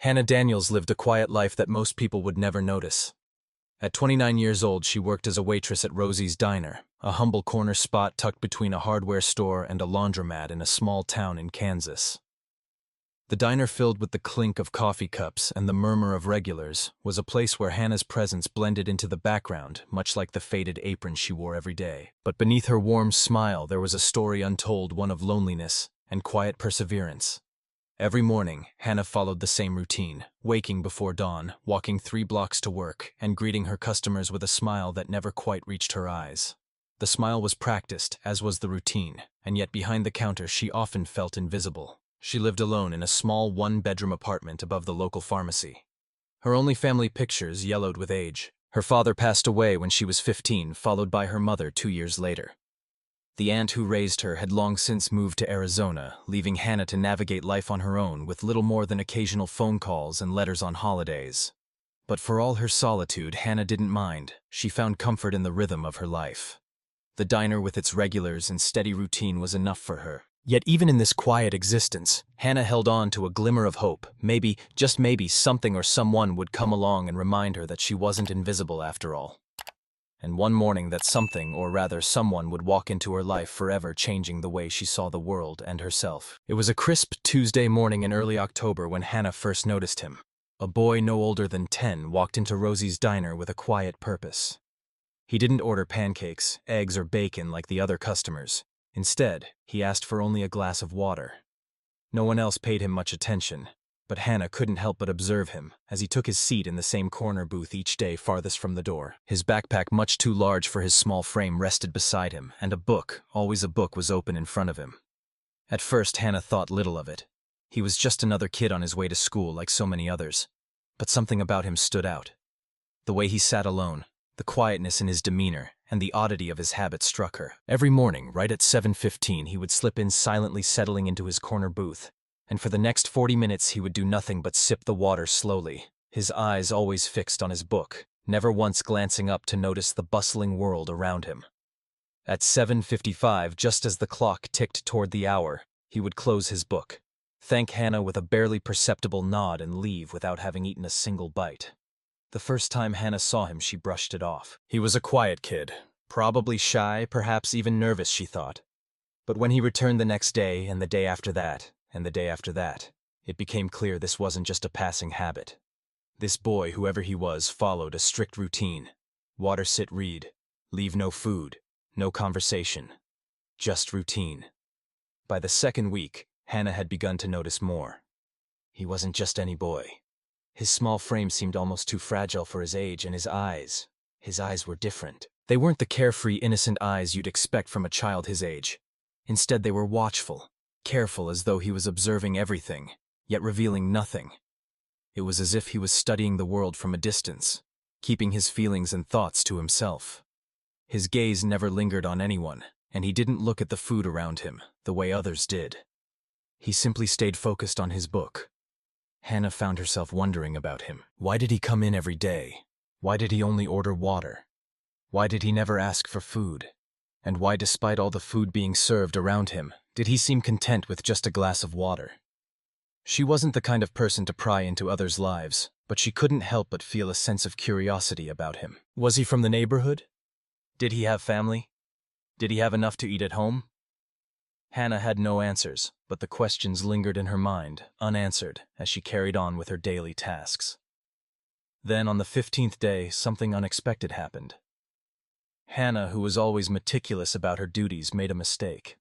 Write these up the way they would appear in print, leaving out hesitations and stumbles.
Hannah Daniels lived a quiet life that most people would never notice. At 29 years old, she worked as a waitress at Rosie's Diner, a humble corner spot tucked between a hardware store and a laundromat in a small town in Kansas. The diner, filled with the clink of coffee cups and the murmur of regulars, was a place where Hannah's presence blended into the background, much like the faded apron she wore every day. But beneath her warm smile there was a story untold, one of loneliness and quiet perseverance. Every morning, Hannah followed the same routine, waking before dawn, walking 3 blocks to work, and greeting her customers with a smile that never quite reached her eyes. The smile was practiced, as was the routine, and yet behind the counter she often felt invisible. She lived alone in a small 1-bedroom apartment above the local pharmacy. Her only family pictures yellowed with age. Her father passed away when she was 15, followed by her mother 2 years later. The aunt who raised her had long since moved to Arizona, leaving Hannah to navigate life on her own with little more than occasional phone calls and letters on holidays. But for all her solitude, Hannah didn't mind. She found comfort in the rhythm of her life. The diner with its regulars and steady routine was enough for her. Yet even in this quiet existence, Hannah held on to a glimmer of hope. Maybe, just maybe, something or someone would come along and remind her that she wasn't invisible after all. And one morning that something, or rather someone, would walk into her life, forever changing the way she saw the world and herself. It was a crisp Tuesday morning in early October when Hannah first noticed him. A boy no older than 10 walked into Rosie's Diner with a quiet purpose. He didn't order pancakes, eggs, or bacon like the other customers. Instead, he asked for only a glass of water. No one else paid him much attention, but Hannah couldn't help but observe him as he took his seat in the same corner booth each day, farthest from the door. His backpack, much too large for his small frame, rested beside him, and a book, always a book, was open in front of him. At first, Hannah thought little of it. He was just another kid on his way to school like so many others. But something about him stood out. The way he sat alone, the quietness in his demeanor, and the oddity of his habit struck her. Every morning, right at 7:15, he would slip in, silently settling into his corner booth, and for the next 40 minutes he would do nothing but sip the water slowly, his eyes always fixed on his book, never once glancing up to notice the bustling world around him. At 7:55, just as the clock ticked toward the hour, he would close his book, thank Hannah with a barely perceptible nod, and leave without having eaten a single bite. The first time Hannah saw him, she brushed it off. He was a quiet kid, probably shy, perhaps even nervous, she thought. But when he returned the next day, and the day after that, and the day after that, it became clear this wasn't just a passing habit. This boy, whoever he was, followed a strict routine. Water, sit, read. Leave no food, no conversation. Just routine. By the second week, Hannah had begun to notice more. He wasn't just any boy. His small frame seemed almost too fragile for his age, and his eyes were different. They weren't the carefree, innocent eyes you'd expect from a child his age. Instead, they were watchful, careful, as though he was observing everything, yet revealing nothing. It was as if he was studying the world from a distance, keeping his feelings and thoughts to himself. His gaze never lingered on anyone, and he didn't look at the food around him the way others did. He simply stayed focused on his book. Hannah found herself wondering about him. Why did he come in every day? Why did he only order water? Why did he never ask for food? And why, despite all the food being served around him, did he seem content with just a glass of water? She wasn't the kind of person to pry into others' lives, but she couldn't help but feel a sense of curiosity about him. Was he from the neighborhood? Did he have family? Did he have enough to eat at home? Hannah had no answers, but the questions lingered in her mind, unanswered, as she carried on with her daily tasks. Then, on the 15th day, something unexpected happened. Hannah, who was always meticulous about her duties, made a mistake.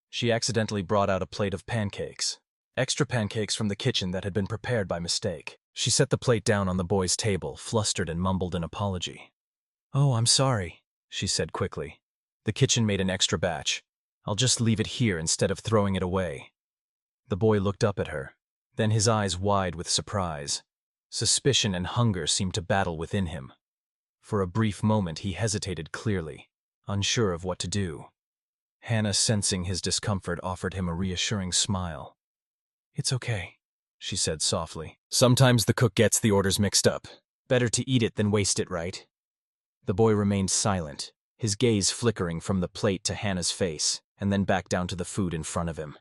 She accidentally brought out a plate of pancakes, extra pancakes from the kitchen that had been prepared by mistake. She set the plate down on the boy's table, flustered, and mumbled an apology. "Oh, I'm sorry," she said quickly. "The kitchen made an extra batch. I'll just leave it here instead of throwing it away." The boy looked up at her, then his eyes wide with surprise. Suspicion and hunger seemed to battle within him. For a brief moment he hesitated, clearly, unsure of what to do. Hannah, sensing his discomfort, offered him a reassuring smile. "It's okay," she said softly. "Sometimes the cook gets the orders mixed up. Better to eat it than waste it, right?" The boy remained silent, his gaze flickering from the plate to Hannah's face, and then back down to the food in front of him.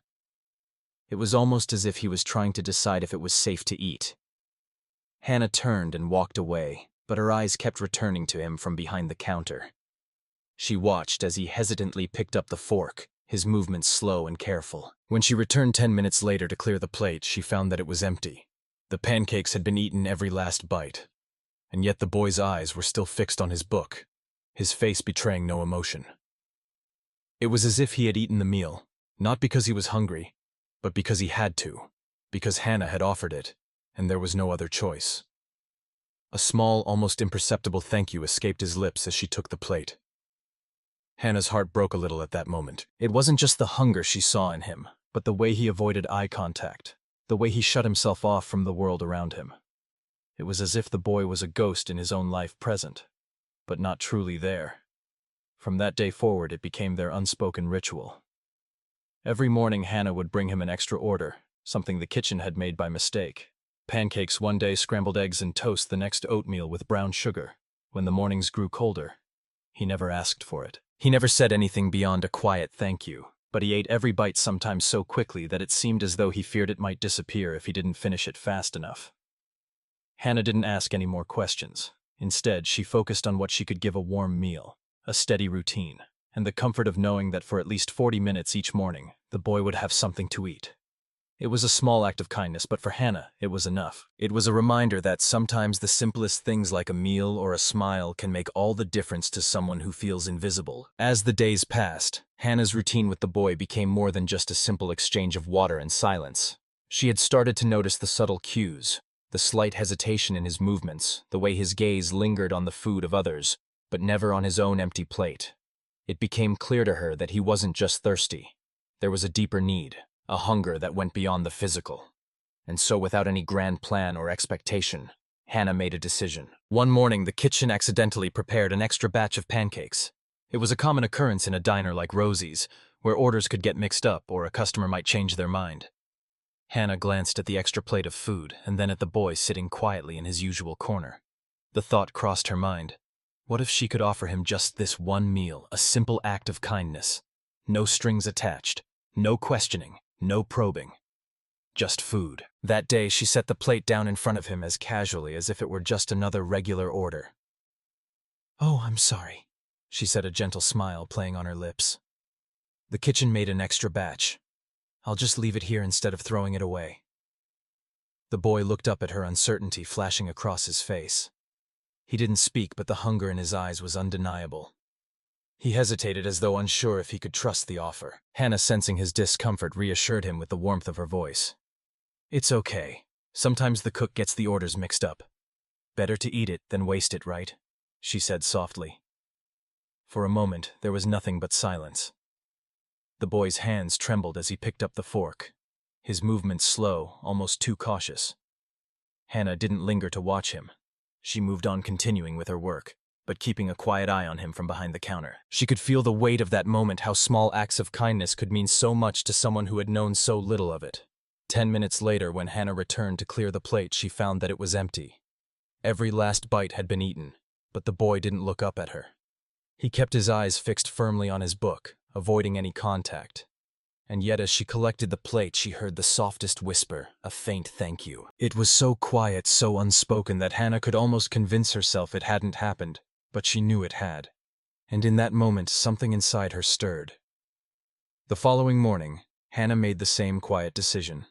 It was almost as if he was trying to decide if it was safe to eat. Hannah turned and walked away, but her eyes kept returning to him from behind the counter. She watched as he hesitantly picked up the fork, his movements slow and careful. When she returned 10 minutes later to clear the plate, she found that it was empty. The pancakes had been eaten every last bite, and yet the boy's eyes were still fixed on his book, his face betraying no emotion. It was as if he had eaten the meal, not because he was hungry, but because he had to, because Hannah had offered it, and there was no other choice. A small, almost imperceptible thank you escaped his lips as she took the plate. Hannah's heart broke a little at that moment. It wasn't just the hunger she saw in him, but the way he avoided eye contact, the way he shut himself off from the world around him. It was as if the boy was a ghost in his own life present, but not truly there. From that day forward, it became their unspoken ritual. Every morning, Hannah would bring him an extra order, something the kitchen had made by mistake. Pancakes one day, scrambled eggs and toast the next, oatmeal with brown sugar. When the mornings grew colder, he never asked for it. He never said anything beyond a quiet thank you, but he ate every bite, sometimes so quickly that it seemed as though he feared it might disappear if he didn't finish it fast enough. Hannah didn't ask any more questions. Instead, she focused on what she could give: a warm meal, a steady routine, and the comfort of knowing that for at least 40 minutes each morning, the boy would have something to eat. It was a small act of kindness, but for Hannah, it was enough. It was a reminder that sometimes the simplest things like a meal or a smile can make all the difference to someone who feels invisible. As the days passed, Hannah's routine with the boy became more than just a simple exchange of water and silence. She had started to notice the subtle cues, the slight hesitation in his movements, the way his gaze lingered on the food of others, but never on his own empty plate. It became clear to her that he wasn't just thirsty. There was a deeper need, a hunger that went beyond the physical. And so, without any grand plan or expectation, Hannah made a decision. One morning, the kitchen accidentally prepared an extra batch of pancakes. It was a common occurrence in a diner like Rosie's, where orders could get mixed up or a customer might change their mind. Hannah glanced at the extra plate of food and then at the boy sitting quietly in his usual corner. The thought crossed her mind. What if she could offer him just this one meal, a simple act of kindness? No strings attached, no questioning, no probing. Just food. That day, she set the plate down in front of him as casually as if it were just another regular order. "Oh, I'm sorry," she said, a gentle smile playing on her lips. "The kitchen made an extra batch. I'll just leave it here instead of throwing it away." The boy looked up at her, uncertainty flashing across his face. He didn't speak, but the hunger in his eyes was undeniable. He hesitated as though unsure if he could trust the offer. Hannah, sensing his discomfort, reassured him with the warmth of her voice. "It's okay. Sometimes the cook gets the orders mixed up. Better to eat it than waste it, right?" she said softly. For a moment, there was nothing but silence. The boy's hands trembled as he picked up the fork, his movements slow, almost too cautious. Hannah didn't linger to watch him. She moved on, continuing with her work, but keeping a quiet eye on him from behind the counter. She could feel the weight of that moment, how small acts of kindness could mean so much to someone who had known so little of it. 10 minutes later, when Hannah returned to clear the plate, she found that it was empty. Every last bite had been eaten, but the boy didn't look up at her. He kept his eyes fixed firmly on his book, avoiding any contact. And yet, as she collected the plate, she heard the softest whisper, a faint thank you. It was so quiet, so unspoken, that Hannah could almost convince herself it hadn't happened, but she knew it had. And in that moment, something inside her stirred. The following morning, Hannah made the same quiet decision.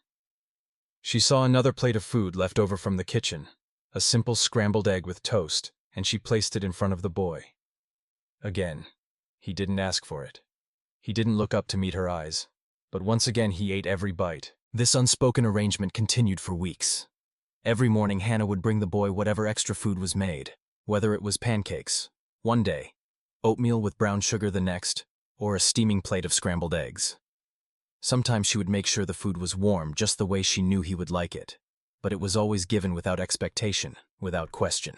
She saw another plate of food left over from the kitchen, a simple scrambled egg with toast, and she placed it in front of the boy. Again, he didn't ask for it. He didn't look up to meet her eyes. But once again, he ate every bite. This unspoken arrangement continued for weeks. Every morning, Hannah would bring the boy whatever extra food was made, whether it was pancakes one day, oatmeal with brown sugar the next, or a steaming plate of scrambled eggs. Sometimes she would make sure the food was warm, just the way she knew he would like it, but it was always given without expectation, without question.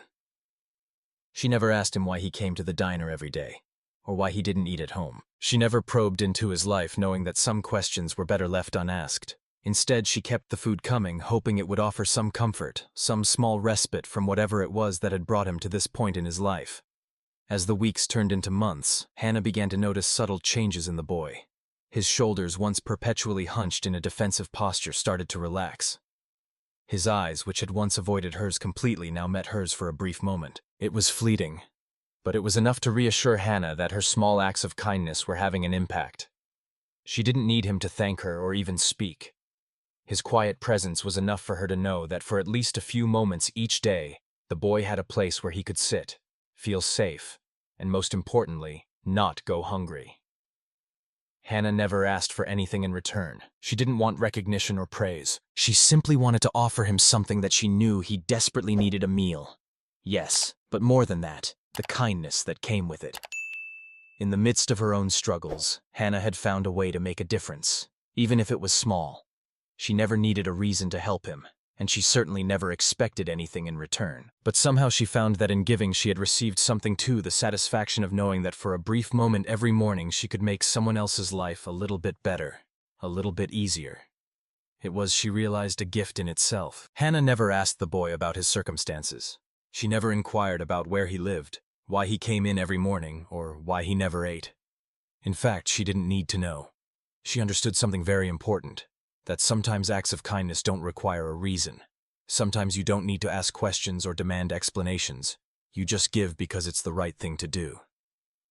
She never asked him why he came to the diner every day, or why he didn't eat at home. She never probed into his life, knowing that some questions were better left unasked. Instead, she kept the food coming, hoping it would offer some comfort, some small respite from whatever it was that had brought him to this point in his life. As the weeks turned into months, Hannah began to notice subtle changes in the boy. His shoulders, once perpetually hunched in a defensive posture, started to relax. His eyes, which had once avoided hers completely, now met hers for a brief moment. It was fleeting, but it was enough to reassure Hannah that her small acts of kindness were having an impact. She didn't need him to thank her or even speak. His quiet presence was enough for her to know that for at least a few moments each day, the boy had a place where he could sit, feel safe, and most importantly, not go hungry. Hannah never asked for anything in return. She didn't want recognition or praise. She simply wanted to offer him something that she knew he desperately needed: a meal. Yes, but more than that, the kindness that came with it. In the midst of her own struggles, Hannah had found a way to make a difference, even if it was small. She never needed a reason to help him, and she certainly never expected anything in return. But somehow she found that in giving she had received something too: the satisfaction of knowing that for a brief moment every morning she could make someone else's life a little bit better, a little bit easier. It was, she realized, a gift in itself. Hannah never asked the boy about his circumstances. She never inquired about where he lived, why he came in every morning, or why he never ate. In fact, she didn't need to know. She understood something very important: that sometimes acts of kindness don't require a reason. Sometimes you don't need to ask questions or demand explanations. You just give because it's the right thing to do.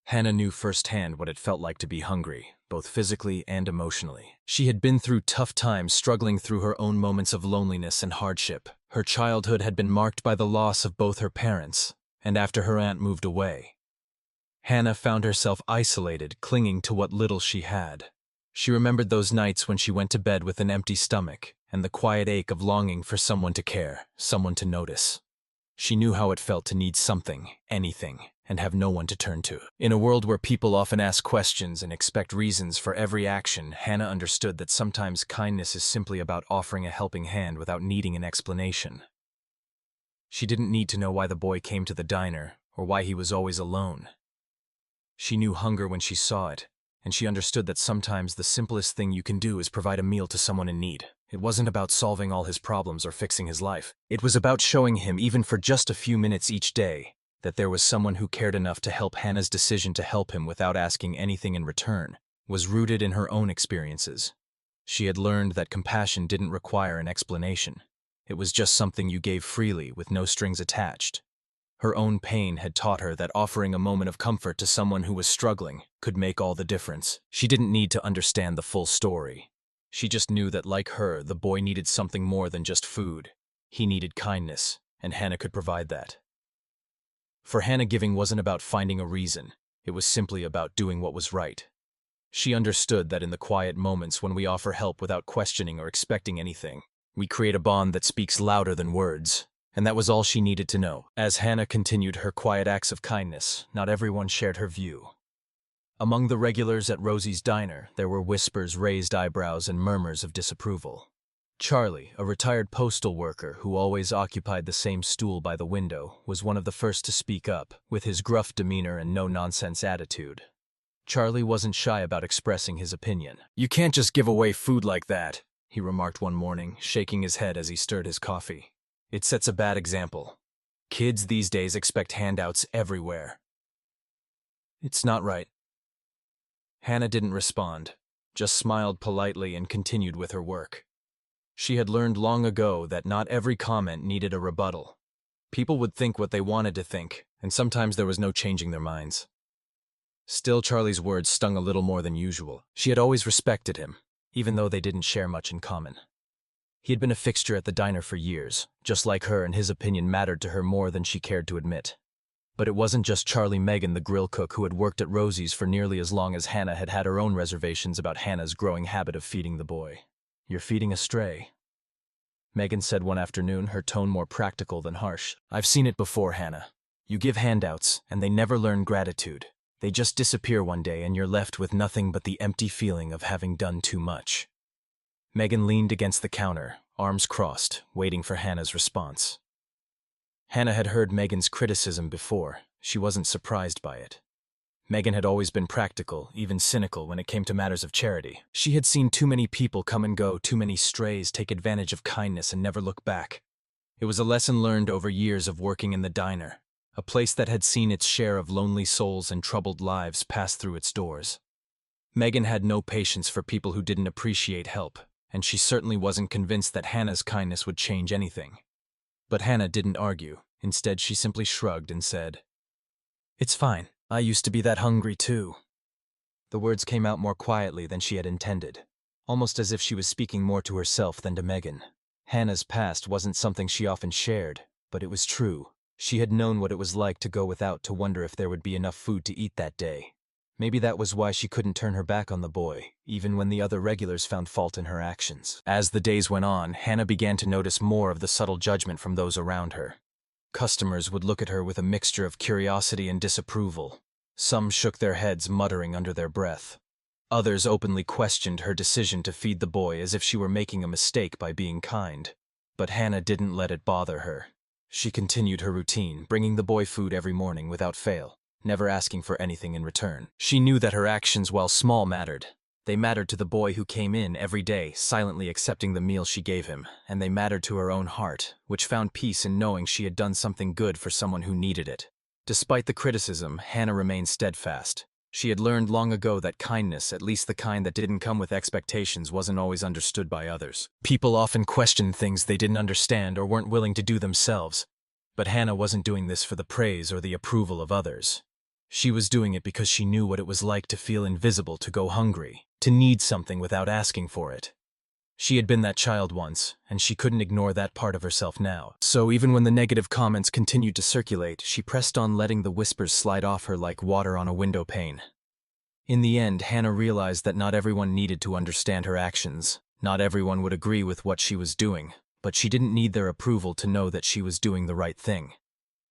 Hannah knew firsthand what it felt like to be hungry, both physically and emotionally. She had been through tough times, struggling through her own moments of loneliness and hardship. Her childhood had been marked by the loss of both her parents, and after her aunt moved away, Hannah found herself isolated, clinging to what little she had. She remembered those nights when she went to bed with an empty stomach and the quiet ache of longing for someone to care, someone to notice. She knew how it felt to need something, anything, and have no one to turn to. In a world where people often ask questions and expect reasons for every action, Hannah understood that sometimes kindness is simply about offering a helping hand without needing an explanation. She didn't need to know why the boy came to the diner or why he was always alone. She knew hunger when she saw it, and she understood that sometimes the simplest thing you can do is provide a meal to someone in need. It wasn't about solving all his problems or fixing his life. It was about showing him, even for just a few minutes each day, that there was someone who cared enough to help. Hannah's decision to help him without asking anything in return was rooted in her own experiences. She had learned that compassion didn't require an explanation. It was just something you gave freely, with no strings attached. Her own pain had taught her that offering a moment of comfort to someone who was struggling could make all the difference. She didn't need to understand the full story. She just knew that, like her, the boy needed something more than just food. He needed kindness, and Hannah could provide that. For Hannah, giving wasn't about finding a reason. It was simply about doing what was right. She understood that in the quiet moments when we offer help without questioning or expecting anything, we create a bond that speaks louder than words. And that was all she needed to know. As Hannah continued her quiet acts of kindness, not everyone shared her view. Among the regulars at Rosie's diner, there were whispers, raised eyebrows, and murmurs of disapproval. Charlie, a retired postal worker who always occupied the same stool by the window, was one of the first to speak up, with his gruff demeanor and no-nonsense attitude. Charlie wasn't shy about expressing his opinion. "You can't just give away food like that," he remarked one morning, shaking his head as he stirred his coffee. "It sets a bad example. Kids these days expect handouts everywhere." "It's not right." Hannah didn't respond, just smiled politely and continued with her work. She had learned long ago that not every comment needed a rebuttal. People would think what they wanted to think, and sometimes there was no changing their minds. Still, Charlie's words stung a little more than usual. She had always respected him, even though they didn't share much in common. He had been a fixture at the diner for years, just like her, and his opinion mattered to her more than she cared to admit. But it wasn't just Charlie. Megan, the grill cook who had worked at Rosie's for nearly as long as Hannah, had had her own reservations about Hannah's growing habit of feeding the boy. "You're feeding a stray," Megan said one afternoon, her tone more practical than harsh. "I've seen it before, Hannah. You give handouts, and they never learn gratitude. They just disappear one day, and you're left with nothing but the empty feeling of having done too much." Megan leaned against the counter, arms crossed, waiting for Hannah's response. Hannah had heard Megan's criticism before. She wasn't surprised by it. Megan had always been practical, even cynical, when it came to matters of charity. She had seen too many people come and go, too many strays take advantage of kindness and never look back. It was a lesson learned over years of working in the diner, a place that had seen its share of lonely souls and troubled lives pass through its doors. Megan had no patience for people who didn't appreciate help. and she certainly wasn't convinced that Hannah's kindness would change anything. But Hannah didn't argue. Instead, she simply shrugged and said, "It's fine. I used to be that hungry too." The words came out more quietly than she had intended, almost as if she was speaking more to herself than to Megan. Hannah's past wasn't something she often shared, but it was true. She had known what it was like to go without, to wonder if there would be enough food to eat that day. Maybe that was why she couldn't turn her back on the boy, even when the other regulars found fault in her actions. As the days went on, Hannah began to notice more of the subtle judgment from those around her. Customers would look at her with a mixture of curiosity and disapproval. Some shook their heads, muttering under their breath. Others openly questioned her decision to feed the boy, as if she were making a mistake by being kind. But Hannah didn't let it bother her. She continued her routine, bringing the boy food every morning without fail, never asking for anything in return. She knew that her actions, while small, mattered. They mattered to the boy who came in every day, silently accepting the meal she gave him, and they mattered to her own heart, which found peace in knowing she had done something good for someone who needed it. Despite the criticism, Hannah remained steadfast. She had learned long ago that kindness, at least the kind that didn't come with expectations, wasn't always understood by others. People often questioned things they didn't understand or weren't willing to do themselves. But Hannah wasn't doing this for the praise or the approval of others. She was doing it because she knew what it was like to feel invisible, to go hungry, to need something without asking for it. She had been that child once, and she couldn't ignore that part of herself now. So even when the negative comments continued to circulate, she pressed on, letting the whispers slide off her like water on a window pane. In the end, Hannah realized that not everyone needed to understand her actions. Not everyone would agree with what she was doing, but she didn't need their approval to know that she was doing the right thing.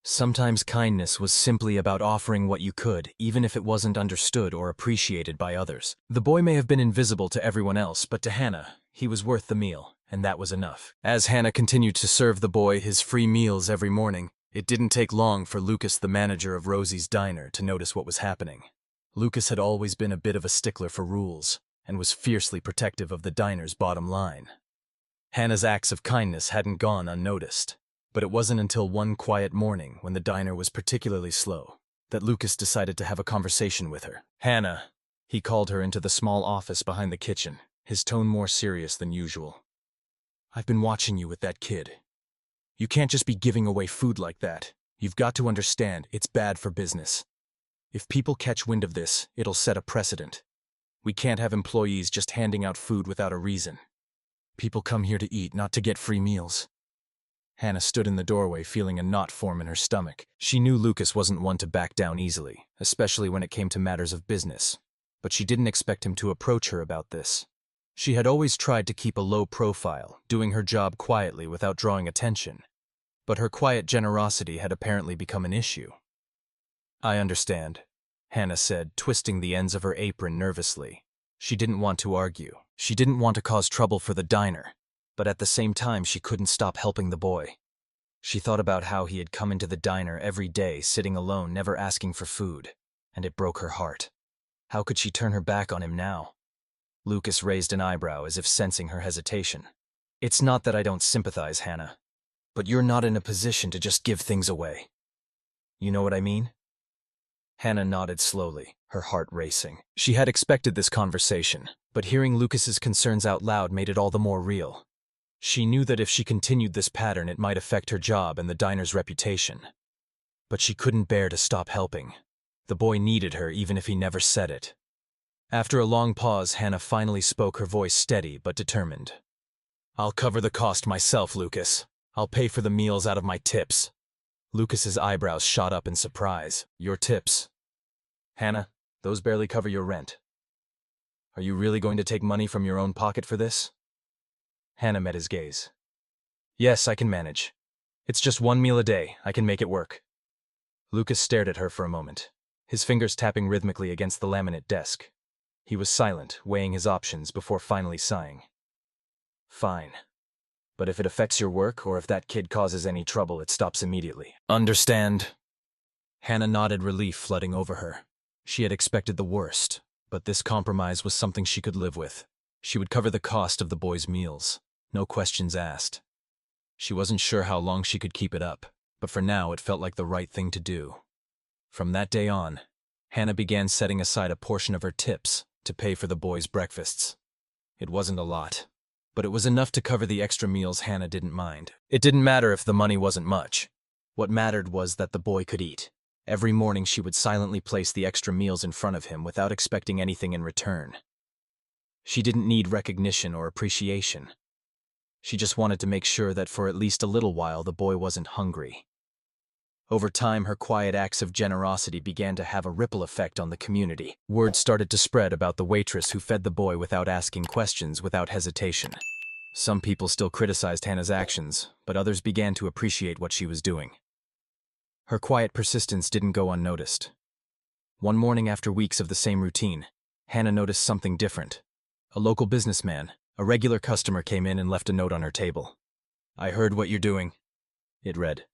Sometimes kindness was simply about offering what you could, even if it wasn't understood or appreciated by others. The boy may have been invisible to everyone else, but to Hannah, he was worth the meal, and that was enough. As Hannah continued to serve the boy his free meals every morning, it didn't take long for Lucas, the manager of Rosie's diner, to notice what was happening. Lucas had always been a bit of a stickler for rules, and was fiercely protective of the diner's bottom line. Hannah's acts of kindness hadn't gone unnoticed. But it wasn't until one quiet morning, when the diner was particularly slow, that Lucas decided to have a conversation with her. "Hannah," he called her into the small office behind the kitchen, his tone more serious than usual. "I've been watching you with that kid. You can't just be giving away food like that. You've got to understand, it's bad for business. If people catch wind of this, it'll set a precedent. We can't have employees just handing out food without a reason. People come here to eat, not to get free meals." Hannah stood in the doorway, feeling a knot form in her stomach. She knew Lucas wasn't one to back down easily, especially when it came to matters of business. But she didn't expect him to approach her about this. She had always tried to keep a low profile, doing her job quietly without drawing attention. But her quiet generosity had apparently become an issue. "I understand," Hannah said, twisting the ends of her apron nervously. She didn't want to argue. She didn't want to cause trouble for the diner. But at the same time, she couldn't stop helping the boy. She thought about how he had come into the diner every day, sitting alone, never asking for food, and it broke her heart. How could she turn her back on him now? Lucas raised an eyebrow, as if sensing her hesitation. "It's not that I don't sympathize, Hannah, but you're not in a position to just give things away. You know what I mean?" Hannah nodded slowly, her heart racing. She had expected this conversation, but hearing Lucas's concerns out loud made it all the more real. She knew that if she continued this pattern, it might affect her job and the diner's reputation. But she couldn't bear to stop helping. The boy needed her, even if he never said it. After a long pause, Hannah finally spoke, her voice steady but determined. "I'll cover the cost myself, Lucas. I'll pay for the meals out of my tips." Lucas's eyebrows shot up in surprise. "Your tips? Hannah, those barely cover your rent. Are you really going to take money from your own pocket for this?" Hannah met his gaze. "Yes, I can manage. It's just one meal a day. I can make it work." Lucas stared at her for a moment, his fingers tapping rhythmically against the laminate desk. He was silent, weighing his options before finally sighing. "Fine. But if it affects your work, or if that kid causes any trouble, it stops immediately. Understand?" Hannah nodded, relief flooding over her. She had expected the worst, but this compromise was something she could live with. She would cover the cost of the boy's meals. No questions asked. She wasn't sure how long she could keep it up, but for now it felt like the right thing to do. From that day on, Hannah began setting aside a portion of her tips to pay for the boys' breakfasts. It wasn't a lot, but it was enough to cover the extra meals Hannah didn't mind. It didn't matter if the money wasn't much. What mattered was that the boy could eat. Every morning she would silently place the extra meals in front of him without expecting anything in return. She didn't need recognition or appreciation. She just wanted to make sure that for at least a little while the boy wasn't hungry. Over time, her quiet acts of generosity began to have a ripple effect on the community. Word started to spread about the waitress who fed the boy without asking questions, without hesitation. Some people still criticized Hannah's actions, but others began to appreciate what she was doing. Her quiet persistence didn't go unnoticed. One morning after weeks of the same routine, Hannah noticed something different. A local businessman, a regular customer, came in and left a note on her table. "I heard what you're doing," it read.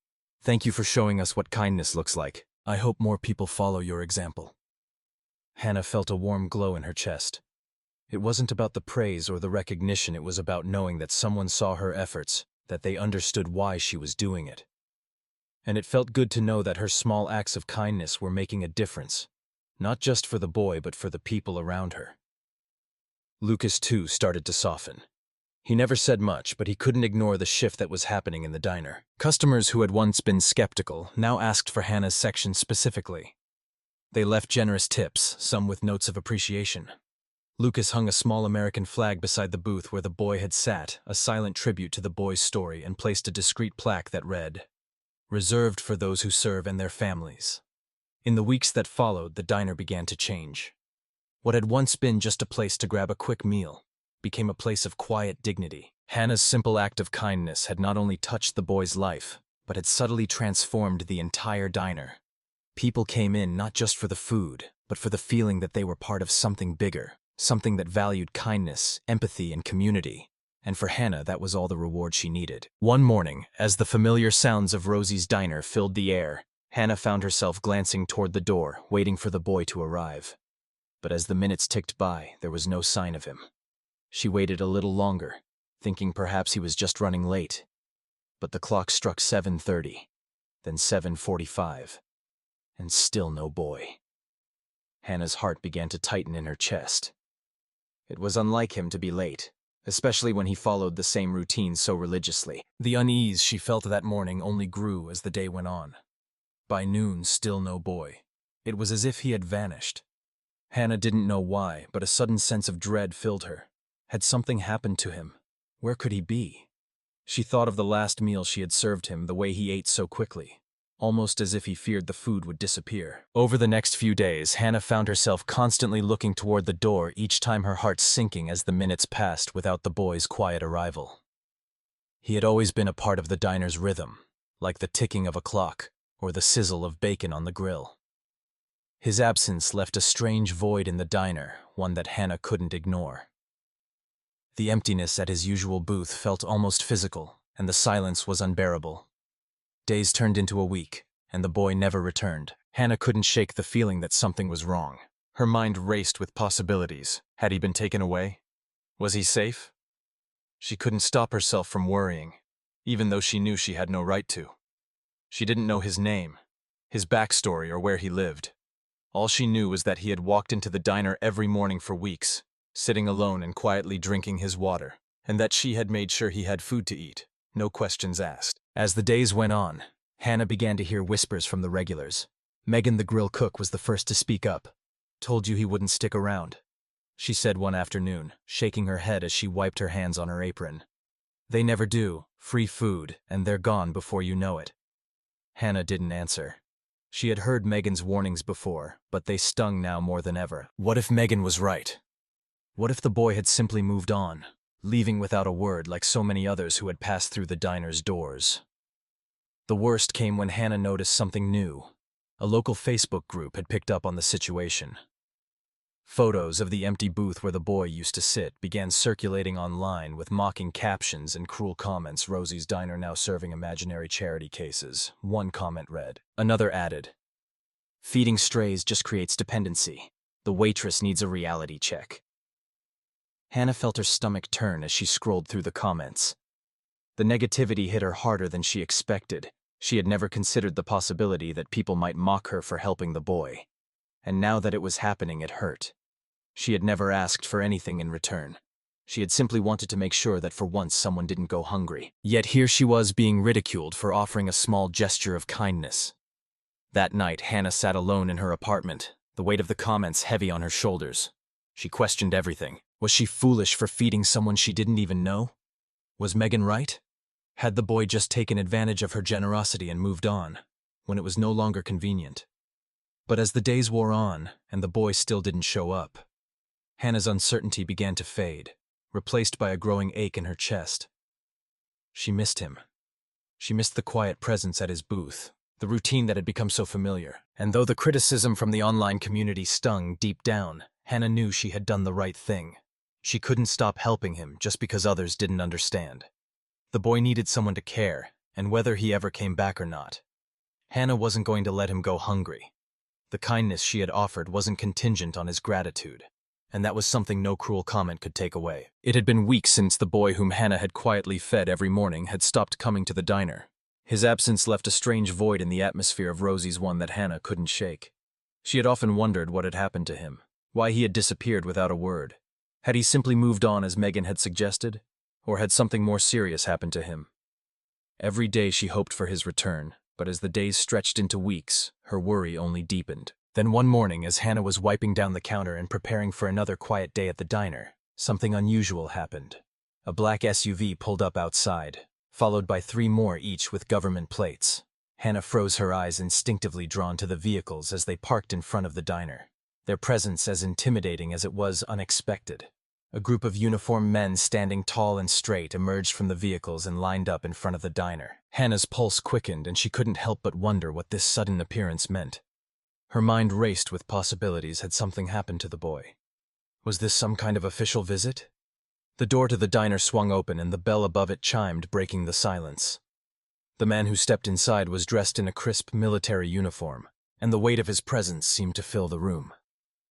"Thank you for showing us what kindness looks like. I hope more people follow your example." Hannah felt a warm glow in her chest. It wasn't about the praise or the recognition, it was about knowing that someone saw her efforts, that they understood why she was doing it. And it felt good to know that her small acts of kindness were making a difference, not just for the boy but for the people around her. Lucas, too, started to soften. He never said much, but he couldn't ignore the shift that was happening in the diner. Customers who had once been skeptical now asked for Hannah's section specifically. They left generous tips, some with notes of appreciation. Lucas hung a small American flag beside the booth where the boy had sat, a silent tribute to the boy's story, and placed a discreet plaque that read, "Reserved for those who serve and their families." In the weeks that followed, the diner began to change. What had once been just a place to grab a quick meal became a place of quiet dignity. Hannah's simple act of kindness had not only touched the boy's life, but had subtly transformed the entire diner. People came in not just for the food, but for the feeling that they were part of something bigger, something that valued kindness, empathy, and community. And for Hannah, that was all the reward she needed. One morning, as the familiar sounds of Rosie's diner filled the air, Hannah found herself glancing toward the door, waiting for the boy to arrive. But as the minutes ticked by, there was no sign of him. She waited a little longer, thinking perhaps he was just running late. But the clock struck 7:30, then 7:45, and still no boy. Hannah's heart began to tighten in her chest. It was unlike him to be late, especially when he followed the same routine so religiously. The unease she felt that morning only grew as the day went on. By noon, still no boy. It was as if he had vanished. Hannah didn't know why, but a sudden sense of dread filled her. Had something happened to him? Where could he be? She thought of the last meal she had served him, the way he ate so quickly, almost as if he feared the food would disappear. Over the next few days, Hannah found herself constantly looking toward the door, each time her heart sinking as the minutes passed without the boy's quiet arrival. He had always been a part of the diner's rhythm, like the ticking of a clock or the sizzle of bacon on the grill. His absence left a strange void in the diner, one that Hannah couldn't ignore. The emptiness at his usual booth felt almost physical, and the silence was unbearable. Days turned into a week, and the boy never returned. Hannah couldn't shake the feeling that something was wrong. Her mind raced with possibilities. Had he been taken away? Was he safe? She couldn't stop herself from worrying, even though she knew she had no right to. She didn't know his name, his backstory, or where he lived. All she knew was that he had walked into the diner every morning for weeks, sitting alone and quietly drinking his water, and that she had made sure he had food to eat, no questions asked. As the days went on, Hannah began to hear whispers from the regulars. Megan, the grill cook, was the first to speak up. "Told you he wouldn't stick around," she said one afternoon, shaking her head as she wiped her hands on her apron. "They never do. Free food, and they're gone before you know it." Hannah didn't answer. She had heard Megan's warnings before, but they stung now more than ever. What if Megan was right? What if the boy had simply moved on, leaving without a word like so many others who had passed through the diner's doors? The worst came when Hannah noticed something new. A local Facebook group had picked up on the situation. Photos of the empty booth where the boy used to sit began circulating online with mocking captions and cruel comments. "Rosie's Diner now serving imaginary charity cases," one comment read. Another added, "Feeding strays just creates dependency. The waitress needs a reality check." Hannah felt her stomach turn as she scrolled through the comments. The negativity hit her harder than she expected. She had never considered the possibility that people might mock her for helping the boy. And now that it was happening, it hurt. She had never asked for anything in return. She had simply wanted to make sure that for once someone didn't go hungry. Yet here she was being ridiculed for offering a small gesture of kindness. That night, Hannah sat alone in her apartment, the weight of the comments heavy on her shoulders. She questioned everything. Was she foolish for feeding someone she didn't even know? Was Megan right? Had the boy just taken advantage of her generosity and moved on, when it was no longer convenient? But as the days wore on, and the boy still didn't show up, Hannah's uncertainty began to fade, replaced by a growing ache in her chest. She missed him. She missed the quiet presence at his booth, the routine that had become so familiar. And though the criticism from the online community stung deep down, Hannah knew she had done the right thing. She couldn't stop helping him just because others didn't understand. The boy needed someone to care, and whether he ever came back or not, Hannah wasn't going to let him go hungry. The kindness she had offered wasn't contingent on his gratitude, and that was something no cruel comment could take away. It had been weeks since the boy whom Hannah had quietly fed every morning had stopped coming to the diner. His absence left a strange void in the atmosphere of Rosie's, one that Hannah couldn't shake. She had often wondered what had happened to him, why he had disappeared without a word. Had he simply moved on as Megan had suggested, or had something more serious happened to him? Every day she hoped for his return, but as the days stretched into weeks, her worry only deepened. Then one morning, as Hannah was wiping down the counter and preparing for another quiet day at the diner, something unusual happened. A black SUV pulled up outside, followed by 3 more, each with government plates. Hannah froze, her eyes instinctively drawn to the vehicles as they parked in front of the diner, their presence as intimidating as it was unexpected. A group of uniformed men standing tall and straight emerged from the vehicles and lined up in front of the diner. Hannah's pulse quickened, and she couldn't help but wonder what this sudden appearance meant. Her mind raced with possibilities. Had something happened to the boy? Was this some kind of official visit? The door to the diner swung open and the bell above it chimed, breaking the silence. The man who stepped inside was dressed in a crisp military uniform, and the weight of his presence seemed to fill the room.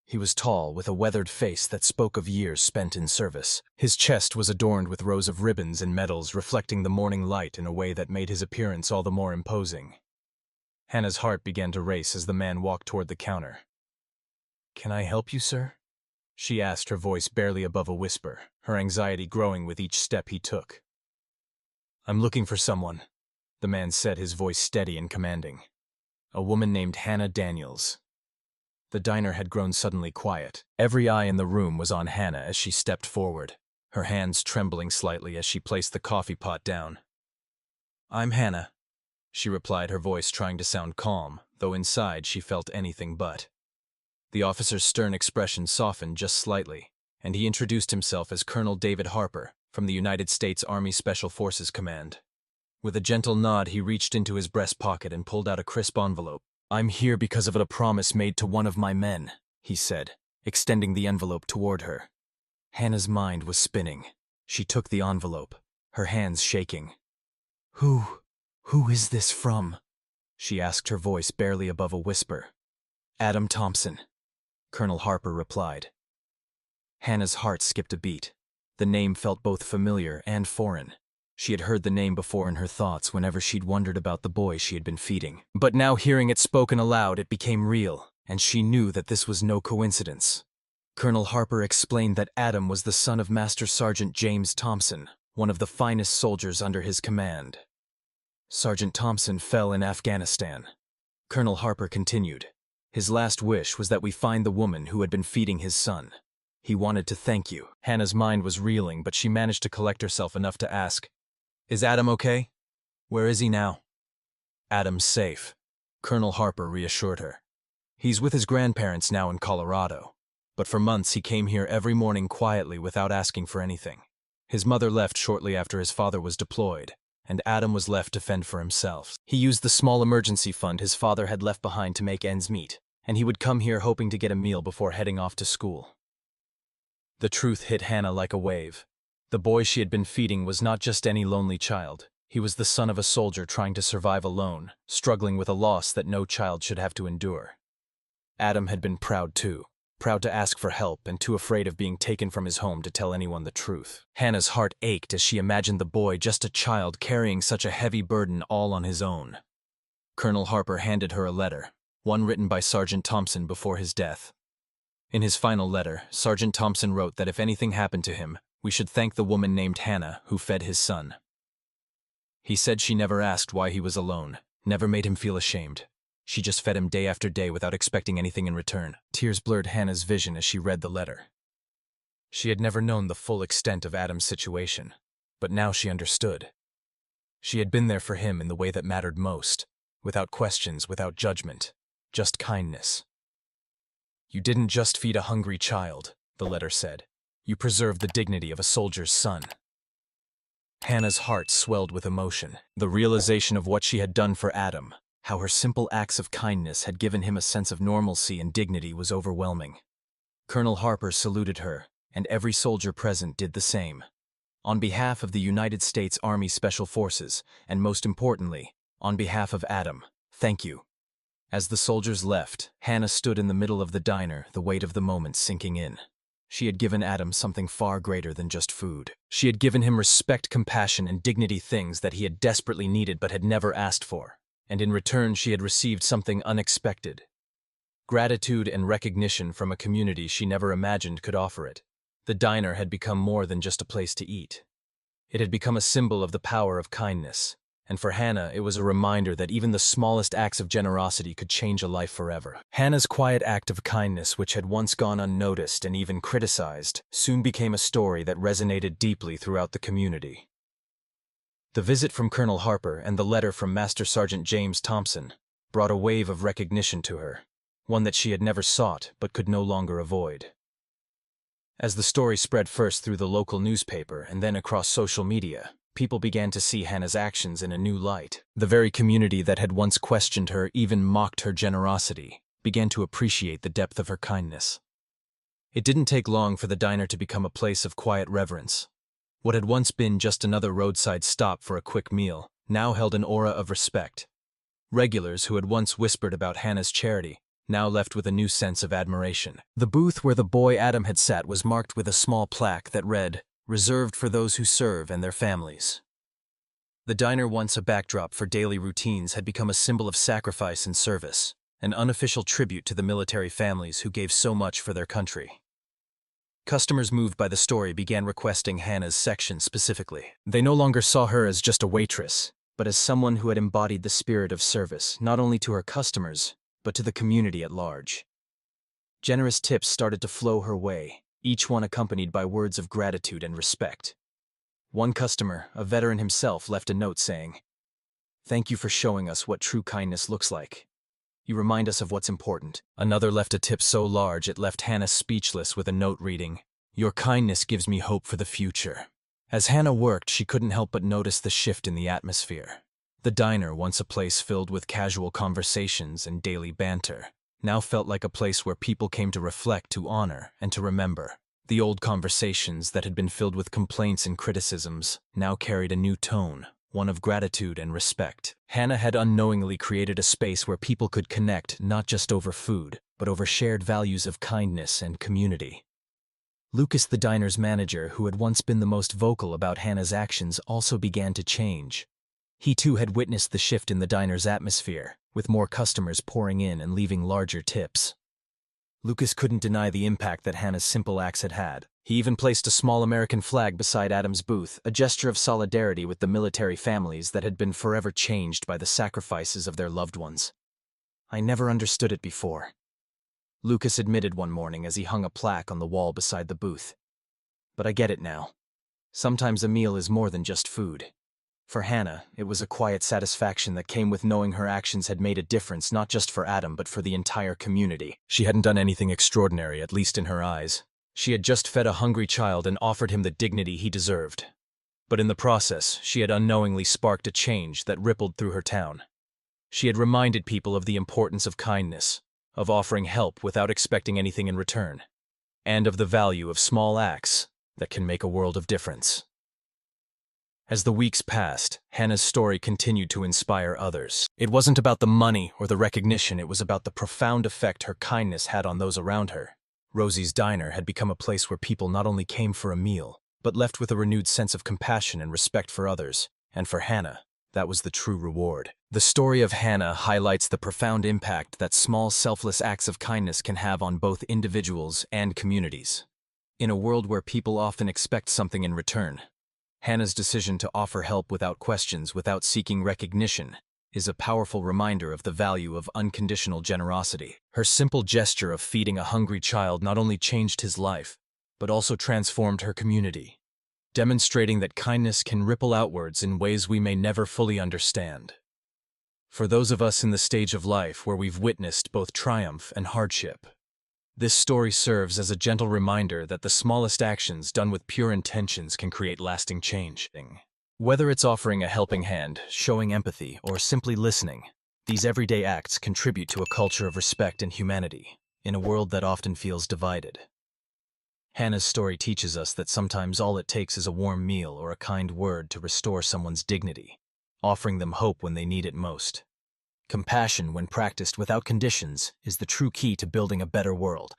He was tall, with a weathered face that spoke of years spent in service. His chest was adorned with rows of ribbons and medals, reflecting the morning light in a way that made his appearance all the more imposing. Hannah's heart began to race as the man walked toward the counter. "Can I help you, sir?" she asked, her voice barely above a whisper, her anxiety growing with each step he took. "I'm looking for someone," the man said, his voice steady and commanding. "A woman named Hannah Daniels." The diner had grown suddenly quiet. Every eye in the room was on Hannah as she stepped forward, her hands trembling slightly as she placed the coffee pot down. "I'm Hannah," she replied, her voice trying to sound calm, though inside she felt anything but. The officer's stern expression softened just slightly, and he introduced himself as Colonel David Harper from the United States Army Special Forces Command. With a gentle nod, he reached into his breast pocket and pulled out a crisp envelope. "I'm here because of a promise made to one of my men," he said, extending the envelope toward her. Hannah's mind was spinning. She took the envelope, her hands shaking. Who is this from?" she asked, her voice barely above a whisper. "Adam Thompson," Colonel Harper replied. Hannah's heart skipped a beat. The name felt both familiar and foreign. She had heard the name before in her thoughts whenever she'd wondered about the boy she had been feeding. But now, hearing it spoken aloud, it became real, and she knew that this was no coincidence. Colonel Harper explained that Adam was the son of Master Sergeant James Thompson, one of the finest soldiers under his command. "Sergeant Thompson fell in Afghanistan," Colonel Harper continued. "His last wish was that we find the woman who had been feeding his son. He wanted to thank you." Hannah's mind was reeling, but she managed to collect herself enough to ask, "Is Adam okay? Where is he now?" "Adam's safe," Colonel Harper reassured her. "He's with his grandparents now in Colorado. But for months he came here every morning quietly without asking for anything. His mother left shortly after his father was deployed, and Adam was left to fend for himself. He used the small emergency fund his father had left behind to make ends meet, and he would come here hoping to get a meal before heading off to school." The truth hit Hannah like a wave. The boy she had been feeding was not just any lonely child. He was the son of a soldier trying to survive alone, struggling with a loss that no child should have to endure. Adam had been proud too. Proud to ask for help and too afraid of being taken from his home to tell anyone the truth. Hannah's heart ached as she imagined the boy, just a child, carrying such a heavy burden all on his own. Colonel Harper handed her a letter, one written by Sergeant Thompson before his death. In his final letter, Sergeant Thompson wrote that if anything happened to him, We should thank the woman named Hannah who fed his son. He said she never asked why he was alone, never made him feel ashamed. She just fed him day after day without expecting anything in return. Tears blurred Hannah's vision as she read the letter. She had never known the full extent of Adam's situation, but now she understood. She had been there for him in the way that mattered most, without questions, without judgment, just kindness. You didn't just feed a hungry child, the letter said. You preserved the dignity of a soldier's son. Hannah's heart swelled with emotion. The realization of what she had done for Adam, how her simple acts of kindness had given him a sense of normalcy and dignity, was overwhelming. Colonel Harper saluted her, and every soldier present did the same. On behalf of the United States Army Special Forces, and most importantly, on behalf of Adam, thank you. As the soldiers left, Hannah stood in the middle of the diner, the weight of the moment sinking in. She had given Adam something far greater than just food. She had given him respect, compassion, and dignity, things that he had desperately needed but had never asked for. And in return, she had received something unexpected. Gratitude and recognition from a community she never imagined could offer it. The diner had become more than just a place to eat. It had become a symbol of the power of kindness. And for Hannah, it was a reminder that even the smallest acts of generosity could change a life forever. Hannah's quiet act of kindness, which had once gone unnoticed and even criticized, soon became a story that resonated deeply throughout the community. The visit from Colonel Harper and the letter from Master Sergeant James Thompson brought a wave of recognition to her, one that she had never sought but could no longer avoid. As the story spread first through the local newspaper and then across social media, people began to see Hannah's actions in a new light. The very community that had once questioned her, even mocked her generosity, began to appreciate the depth of her kindness. It didn't take long for the diner to become a place of quiet reverence. What had once been just another roadside stop for a quick meal now held an aura of respect. Regulars who had once whispered about Hannah's charity now left with a new sense of admiration. The booth where the boy Adam had sat was marked with a small plaque that read, "Reserved for those who serve and their families." The diner, once a backdrop for daily routines, had become a symbol of sacrifice and service, an unofficial tribute to the military families who gave so much for their country. Customers moved by the story began requesting Hannah's section specifically. They no longer saw her as just a waitress, but as someone who had embodied the spirit of service, not only to her customers, but to the community at large. Generous tips started to flow her way, each one accompanied by words of gratitude and respect. One customer, a veteran himself, left a note saying, "Thank you for showing us what true kindness looks like. You remind us of what's important." Another left a tip so large it left Hannah speechless, with a note reading, "Your kindness gives me hope for the future." As Hannah worked, she couldn't help but notice the shift in the atmosphere. The diner, once a place filled with casual conversations and daily banter, now felt like a place where people came to reflect, to honor, and to remember. The old conversations that had been filled with complaints and criticisms now carried a new tone, one of gratitude and respect. Hannah had unknowingly created a space where people could connect not just over food, but over shared values of kindness and community. Lucas, the diner's manager, who had once been the most vocal about Hannah's actions, also began to change. He too had witnessed the shift in the diner's atmosphere, with more customers pouring in and leaving larger tips. Lucas couldn't deny the impact that Hannah's simple acts had had. He even placed a small American flag beside Adam's booth, a gesture of solidarity with the military families that had been forever changed by the sacrifices of their loved ones. "I never understood it before," Lucas admitted one morning as he hung a plaque on the wall beside the booth. "But I get it now. Sometimes a meal is more than just food." For Hannah, it was a quiet satisfaction that came with knowing her actions had made a difference, not just for Adam, but for the entire community. She hadn't done anything extraordinary, at least in her eyes. She had just fed a hungry child and offered him the dignity he deserved. But in the process, she had unknowingly sparked a change that rippled through her town. She had reminded people of the importance of kindness, of offering help without expecting anything in return, and of the value of small acts that can make a world of difference. As the weeks passed, Hannah's story continued to inspire others. It wasn't about the money or the recognition, it was about the profound effect her kindness had on those around her. Rosie's Diner had become a place where people not only came for a meal, but left with a renewed sense of compassion and respect for others. And for Hannah, that was the true reward. The story of Hannah highlights the profound impact that small, selfless acts of kindness can have on both individuals and communities. In a world where people often expect something in return, Hannah's decision to offer help without questions, without seeking recognition, is a powerful reminder of the value of unconditional generosity. Her simple gesture of feeding a hungry child not only changed his life, but also transformed her community, demonstrating that kindness can ripple outwards in ways we may never fully understand. For those of us in the stage of life where we've witnessed both triumph and hardship, this story serves as a gentle reminder that the smallest actions done with pure intentions can create lasting change. Whether it's offering a helping hand, showing empathy, or simply listening, these everyday acts contribute to a culture of respect and humanity in a world that often feels divided. Hannah's story teaches us that sometimes all it takes is a warm meal or a kind word to restore someone's dignity, offering them hope when they need it most. Compassion, when practiced without conditions, is the true key to building a better world.